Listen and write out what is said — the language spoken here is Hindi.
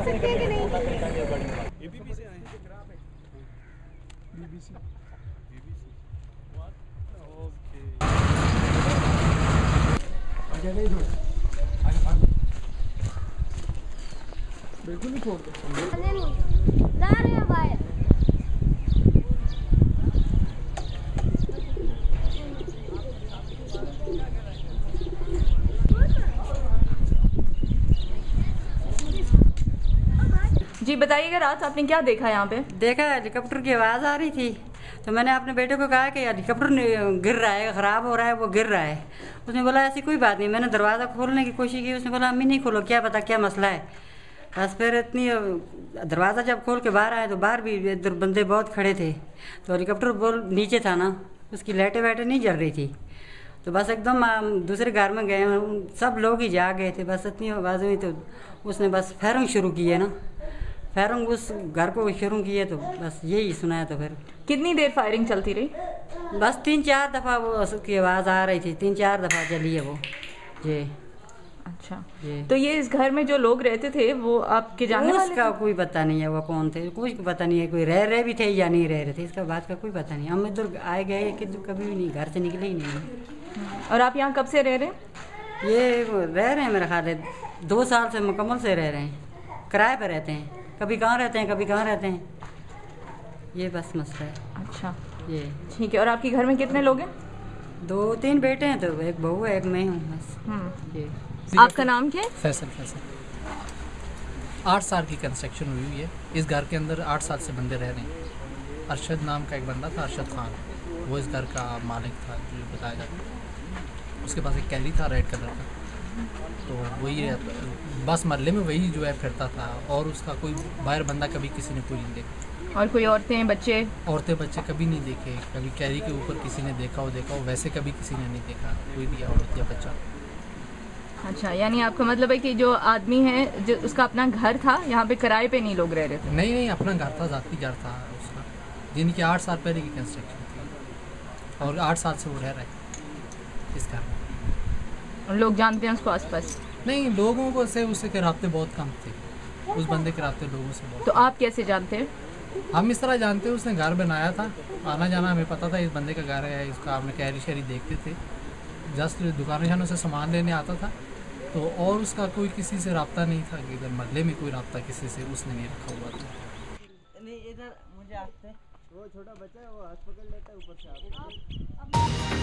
सकते हैं कि नहीं? एबीपी से आए हैं। बीबीसी ओके आगे नहीं छोड़ आगे बिल्कुल नहीं छोड़ दो। ला रहे हैं भाई। जी बताइएगा, रात आपने क्या देखा यहाँ पे? देखा हेलीकॉप्टर की आवाज़ आ रही थी तो मैंने अपने बेटे को कहा कि हेलीकॉप्टर गिर रहा है, ख़राब हो रहा है, वो गिर रहा है। उसने बोला ऐसी कोई बात नहीं। मैंने दरवाज़ा खोलने की कोशिश की, उसने बोला अम्मी नहीं खोलो, क्या पता क्या मसला है। बस फिर इतनी दरवाज़ा जब खोल के बाहर आए तो बाहर भी इधर बंदे बहुत खड़े थे। तो हेलीकॉप्टर बोल नीचे था ना, उसकी लाइटें वाइटें नहीं जल रही थी। तो बस एकदम दूसरे घर में गए, सब लोग ही जा गए थे। बस इतनी आवाज़ हुई तो उसने बस फायरिंग शुरू की है ना, फायरिंग उस घर को शुरू की है। तो बस यही सुनाया। तो फिर कितनी देर फायरिंग चलती रही? बस 3-4 दफ़ा वो उसकी आवाज़ आ रही थी, 3-4 दफ़ा चली है वो जी। अच्छा जी। तो ये इस घर में जो लोग रहते थे वो आपके जानने वाले उसका थे? कोई पता नहीं है वो कौन थे, कुछ पता नहीं है। कोई रह रहे भी थे या नहीं रह रहे थे, इसका बात का कोई पता नहीं। हम इधर आए गए कि कभी भी नहीं, घर से निकले ही नहीं। और आप यहाँ कब से रह रहे हैं? ये रह रहे हैं मेरा ख्याल है 2 साल से मुकम्मल से रह रहे हैं। किराए पर रहते हैं, कभी कहाँ रहते हैं कभी कहाँ रहते हैं, ये बस मसला है। अच्छा ये ठीक है। और आपके घर में कितने लोग हैं? 2-3 बेटे हैं, तो एक बहू है, एक मैं हूँ बस। ये आपका नाम क्या है? फैसल 8 साल की कंस्ट्रक्शन हुई है इस घर के अंदर। 8 साल से बंदे रह रहे हैं। अरशद नाम का एक बंदा था, अरशद खान, वो इस घर का मालिक था जो बताया जाता है। उसके पास एक कैरी था रेड कलर का, तो वही बस महल्ले में वही जो है फिरता था। और उसका कोई बाहर बंदा कभी किसी ने कोई नहीं देखा। और कोई औरतें बच्चे? औरतें बच्चे कभी नहीं देखे। कभी कैरी के ऊपर किसी ने देखा हो, वैसे कभी किसी ने नहीं देखा कोई भी औरत या बच्चा। अच्छा, यानी आपका मतलब है कि जो आदमी है जो उसका अपना घर था, यहाँ पे किराए पे नहीं लोग रह रहे थे? नहीं, अपना घर था, ज़ाती घर था उसका, जिनकी 8 साल पहले की कंस्ट्रक्शन थी और 8 साल से वो रह रहे इस घर में। लोग जानते हैं उसको आसपास? नहीं, लोगों को से उससे के राब्ते बहुत कम थे, उस बंदे के राब्ते लोगों से बहुत। तो आप कैसे जानते हैं? हम इस तरह जानते हैं, उसने घर बनाया था, आना जाना हमें पता था इस बंदे का घर है, इसका हमें कैरी शैरी देखते थे। जस्ट दुकानों शानों से सामान लेने आता था तो, और उसका कोई किसी से रब्ता नहीं था कि इधर महल्ले में कोई रब्ता किसी से उसने नहीं रखा हुआ था। नहीं इधर मुझे वो छोटा बच्चा है, वो हाथ पकड़ लेता है ऊपर से।